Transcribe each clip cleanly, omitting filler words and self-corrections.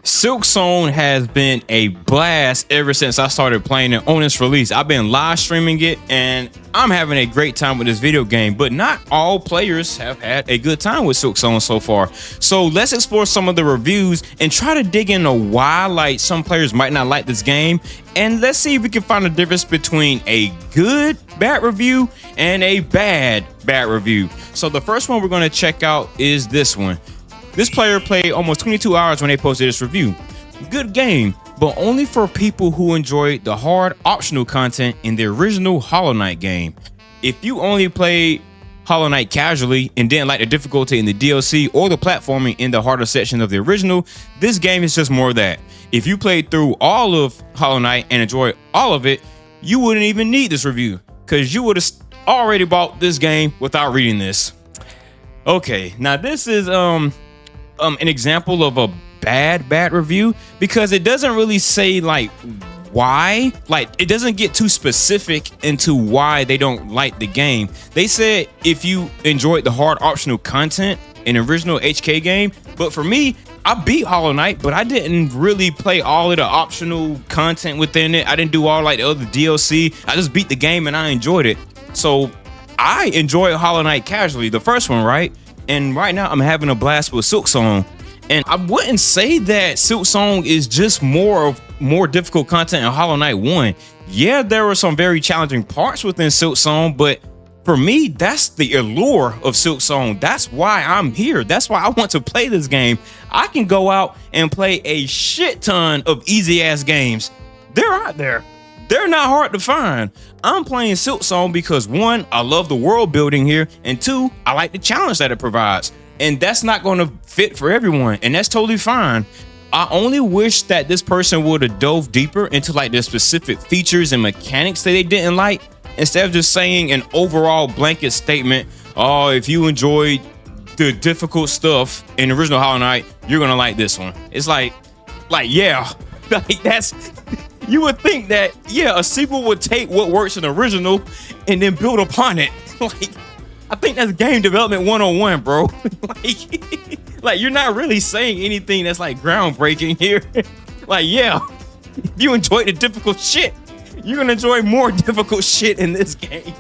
Silksong has been a blast ever since I started playing it on its release. I've been live streaming it and I'm having a great time with this video game, but not all players have had a good time with Silksong so far. So let's explore some of the reviews and try to dig into why like some players might not like this game. And let's see if we can find a difference between a good bad review and a bad review. So the first one we're going to check out is this one. This player played almost 22 hours when they posted this review. Good game, but only for people who enjoyed the hard optional content in the original Hollow Knight game. If you only played Hollow Knight casually and didn't like the difficulty in the DLC or the platforming in the harder section of the original, this game is just more of that. If you played through all of Hollow Knight and enjoyed all of it, you wouldn't even need this review because you would have already bought this game without reading this. Okay, now this is an example of a bad review because it doesn't really say like why, like it doesn't get too specific into why they don't like the game. They said if you enjoyed the hard optional content in the original HK game, but for me, I beat Hollow Knight, but I didn't really play all of the optional content within it. I didn't do all like the other DLC. I just beat the game and I enjoyed it. So I enjoyed Hollow Knight casually, the first one, right? And right now I'm having a blast with Silksong. And I wouldn't say that Silksong is just more difficult content in Hollow Knight 1. Yeah, there were some very challenging parts within Silksong, but for me, that's the allure of Silksong. That's why I'm here. That's why I want to play this game. I can go out and play a shit ton of easy ass games. They're out there. They're not hard to find. I'm playing Silksong because one, I love the world building here, and two, I like the challenge that it provides. And that's not going to fit for everyone, and that's totally fine. I only wish that this person would have dove deeper into like the specific features and mechanics that they didn't like, instead of just saying an overall blanket statement. Oh, if you enjoyed the difficult stuff in the original Hollow Knight, you're gonna like this one. It's like yeah, like that's. You would think that, yeah, a sequel would take what works in the original and then build upon it. Like, I think that's game development 101, bro. like you're not really saying anything that's like groundbreaking here. Like, yeah, if you enjoy the difficult shit, you're gonna enjoy more difficult shit in this game.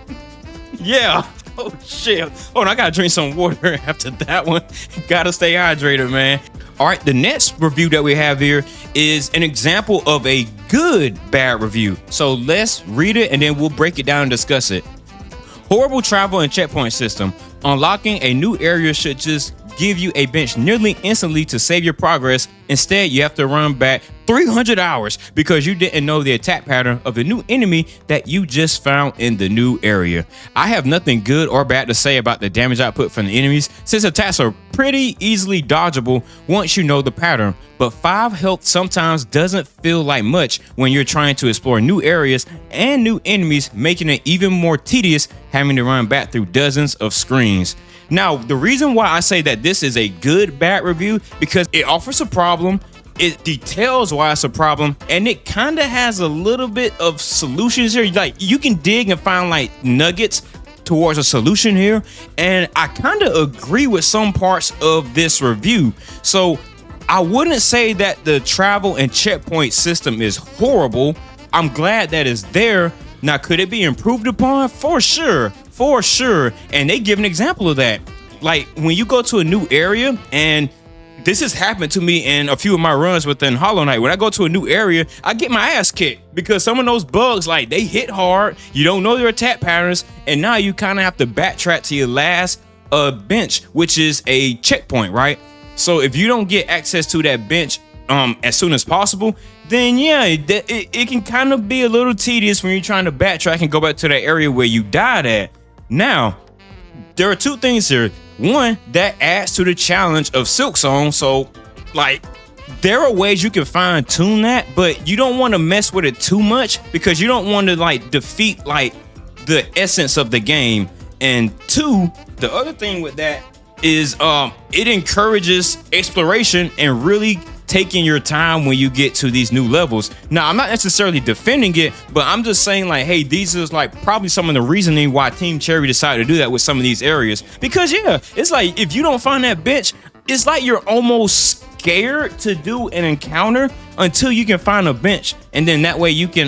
Yeah. Oh shit. Oh, and I gotta drink some water after that one. Gotta stay hydrated, man. All right, the next review that we have here is an example of a good bad review. So let's read it and then we'll break it down and discuss it. Horrible travel and checkpoint system. Unlocking a new area should just give you a bench nearly instantly to save your progress. Instead, you have to run back 300 hours because you didn't know the attack pattern of the new enemy that you just found in the new area. I have nothing good or bad to say about the damage output from the enemies, since attacks are pretty easily dodgeable once you know the pattern, but 5 health sometimes doesn't feel like much when you're trying to explore new areas and new enemies, making it even more tedious having to run back through dozens of screens. Now, the reason why I say that this is a good bad review, because it offers a problem, it details why it's a problem, and it kind of has a little bit of solutions here. Like, you can dig and find like nuggets towards a solution here, and I kind of agree with some parts of this review. So I wouldn't say that the travel and checkpoint system is horrible. I'm glad that it's there. Now, could it be improved upon? For sure. And they give an example of that. Like, when you go to a new area, and this has happened to me in a few of my runs within Hollow Knight. When I go to a new area, I get my ass kicked because some of those bugs, like, they hit hard. You don't know their attack patterns, and now you kind of have to backtrack to your last bench, which is a checkpoint, right? So if you don't get access to that bench as soon as possible, then yeah, it can kind of be a little tedious when you're trying to backtrack and go back to that area where you died at. Now, there are two things here. One, that adds to the challenge of Silksong. So, like, there are ways you can fine tune that, but you don't want to mess with it too much because you don't want to like defeat like the essence of the game. And two, the other thing with that is it encourages exploration and really taking your time when you get to these new levels. Now, I'm not necessarily defending it, but I'm just saying like, hey, these is like probably some of the reasoning why Team Cherry decided to do that with some of these areas. Because yeah, it's like if you don't find that bench, it's like you're almost scared to do an encounter until you can find a bench, and then that way you can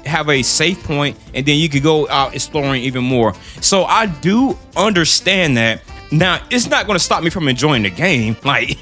have a safe point, and then you could go out exploring even more. So I do understand that. Now, it's not going to stop me from enjoying the game. Like,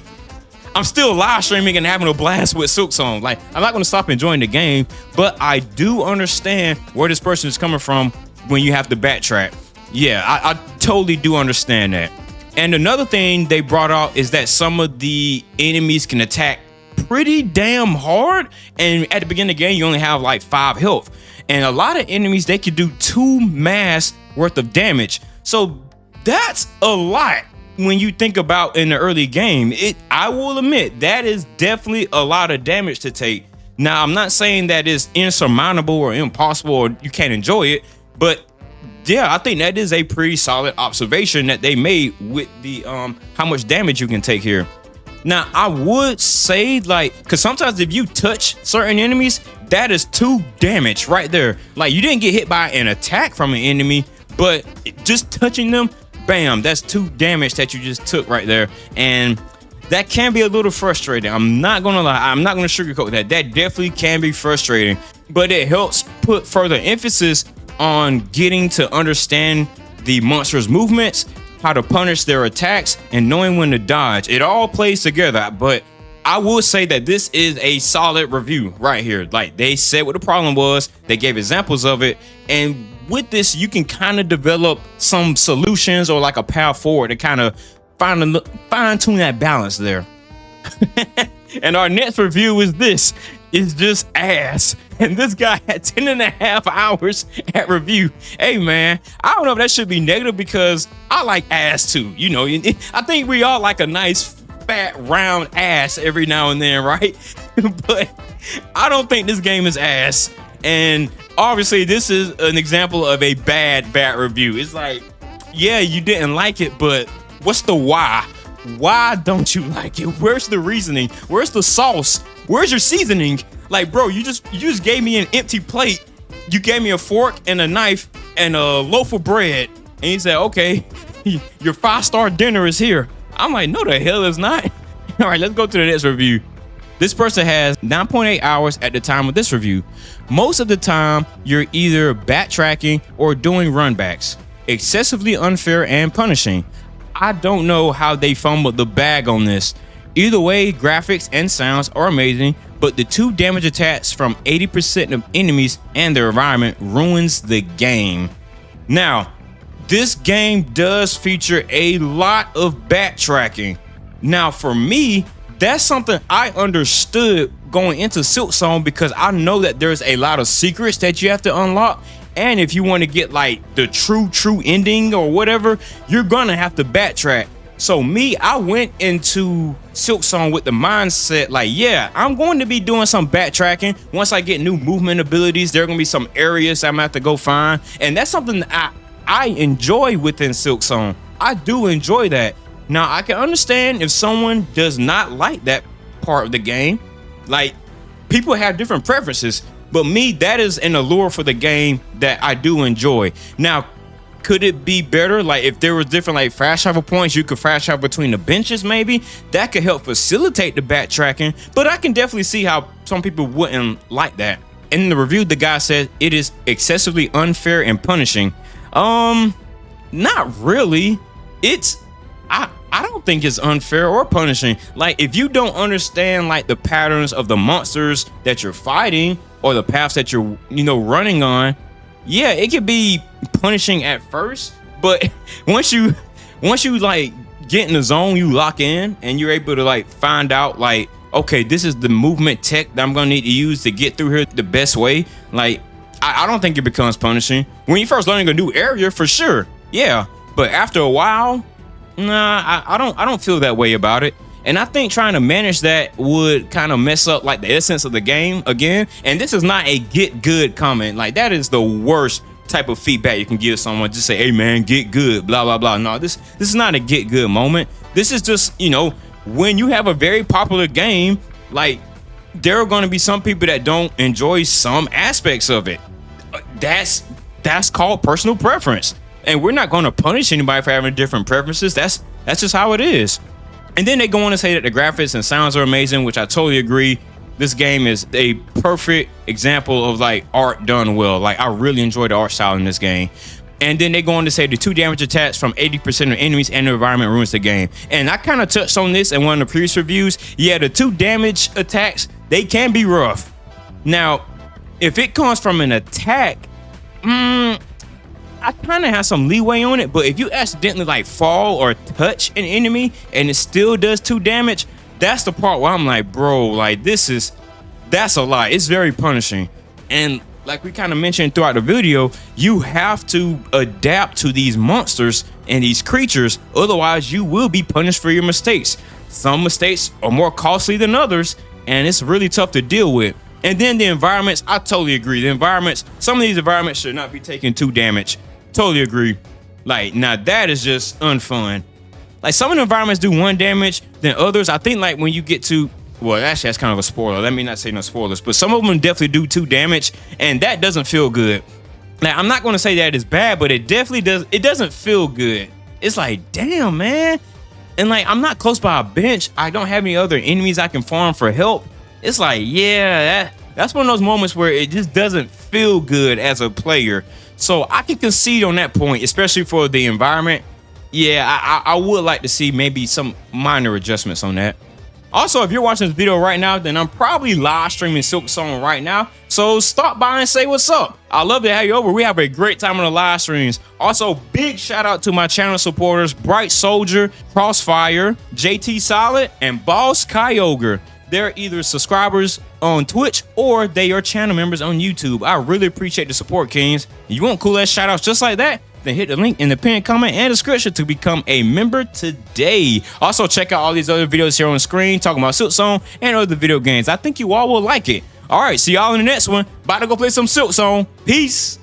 I'm still live streaming and having a blast with Silksong. Like, I'm not going to stop enjoying the game, but I do understand where this person is coming from when you have to backtrack. Yeah, I totally do understand that. And another thing they brought out is that some of the enemies can attack pretty damn hard, and at the beginning of the game you only have like 5 health, and a lot of enemies, they could do 2 mass worth of damage. So that's a lot when you think about in the early game. I will admit that is definitely a lot of damage to take. Now, I'm not saying that it's insurmountable or impossible or you can't enjoy it, but yeah, I think that is a pretty solid observation that they made with the how much damage you can take here. Now, I would say, like, because sometimes if you touch certain enemies, that is 2 damage right there. Like, you didn't get hit by an attack from an enemy, but just touching them, bam, that's 2 damage that you just took right there. And that can be a little frustrating. I'm not gonna lie, I'm not gonna sugarcoat that. That definitely can be frustrating, but it helps put further emphasis on getting to understand the monster's movements, how to punish their attacks, and knowing when to dodge. It all plays together. But I will say that this is a solid review right here. Like, they said what the problem was, they gave examples of it, and with this you can kind of develop some solutions or like a path forward to kind of fine-tune that balance there. And our next review is this. It's just ass, and this guy had 10.5 hours at review. Hey man, I don't know if that should be negative, because I like ass too. You know, I think we all like a nice fat round ass every now and then, right? But I don't think this game is ass, and obviously this is an example of a bad review. It's like, yeah, you didn't like it, but what's the why? Why don't you like it? Where's the reasoning? Where's the sauce? Where's your seasoning? Like, bro, you just gave me an empty plate. You gave me a fork and a knife and a loaf of bread, and you said, okay, your 5-star dinner is here. I'm like, no, the hell it's not. All right, let's go to the next review. This person has 9.8 hours at the time of this review. Most of the time, you're either backtracking or doing runbacks. Excessively unfair and punishing. I don't know how they fumbled the bag on this. Either way, graphics and sounds are amazing, but the 2 damage attacks from 80% of enemies and their environment ruins the game. Now, this game does feature a lot of backtracking. Now, for me, that's something I understood going into Silksong, because I know that there's a lot of secrets that you have to unlock. And if you want to get like the true ending or whatever, you're gonna have to backtrack. So me, I went into Silksong with the mindset like, yeah, I'm going to be doing some backtracking. Once I get new movement abilities, there are gonna be some areas I'm gonna have to go find. And that's something that I enjoy within Silksong. I do enjoy that. Now, I can understand if someone does not like that part of the game. Like, people have different preferences. But me, that is an allure for the game that I do enjoy. Now, could it be better? Like, if there was different like fast travel points, you could fast travel between the benches, maybe that could help facilitate the backtracking. But I can definitely see how some people wouldn't like that. In the review, the guy said it is excessively unfair and punishing. Not really. I don't think it's unfair or punishing. Like, if you don't understand like the patterns of the monsters that you're fighting or the paths that you're, running on, yeah, it could be punishing at first, but once you like get in the zone, you lock in and you're able to like find out like, okay, this is the movement tech that I'm gonna need to use to get through here the best way. Like, I don't think it becomes punishing. When you first learning a new area, for sure, yeah, but after a while, nah, I don't feel that way about it. And I think trying to manage that would kind of mess up like the essence of the game again. And this is not a get good comment. Like, that is the worst type of feedback you can give someone. Just say, hey man, get good, blah blah blah. No, this is not a get good moment. This is just, when you have a very popular game, like, there are going to be some people that don't enjoy some aspects of it. That's called personal preference. And we're not going to punish anybody for having different preferences. That's just how it is. And then they go on to say that the graphics and sounds are amazing, which I totally agree. This game is a perfect example of like art done well. Like I really enjoy the art style in this game. And then they go on to say the 2 damage attacks from 80% of enemies and the environment ruins the game. And I kind of touched on this in one of the previous reviews. Yeah, the 2 damage attacks, they can be rough. Now, if it comes from an attack, I kind of have some leeway on it, but if you accidentally like fall or touch an enemy and it still does 2 damage, that's the part where I'm like, bro, like that's a lot. It's very punishing. And like we kind of mentioned throughout the video, you have to adapt to these monsters and these creatures, otherwise you will be punished for your mistakes. Some mistakes are more costly than others, and it's really tough to deal with. And then the environments, I totally agree. The environments, some of these environments should not be taking 2 damage. Totally agree. Like, now that is just unfun. Like, some of the environments do 1 damage than others. I think like when you get to, well, actually that's kind of a spoiler. Let me not say no spoilers, but some of them definitely do 2 damage, and that doesn't feel good. Now, I'm not going to say that it's bad, but it definitely does. It doesn't feel good. It's like, damn, man. And like, I'm not close by a bench. I don't have any other enemies I can farm for help. It's like, yeah, that's one of those moments where it just doesn't feel good as a player. So I can concede on that point, especially for the environment. Yeah, I would like to see maybe some minor adjustments on that. Also, if you're watching this video right now, then I'm probably live streaming Silksong right now. So stop by and say what's up. I'd love to have you over. We have a great time on the live streams. Also, big shout out to my channel supporters, Bright Soldier, Crossfire, JT Solid, and Boss Kyogre. They're either subscribers on Twitch or they are channel members on YouTube. I really appreciate the support, Kings. If you want cool ass shout outs just like that, then hit the link in the pinned comment and description to become a member today. Also, check out all these other videos here on the screen talking about Silksong and other video games. I think you all will like it. All right, see y'all in the next one. About to go play some Silksong. Peace.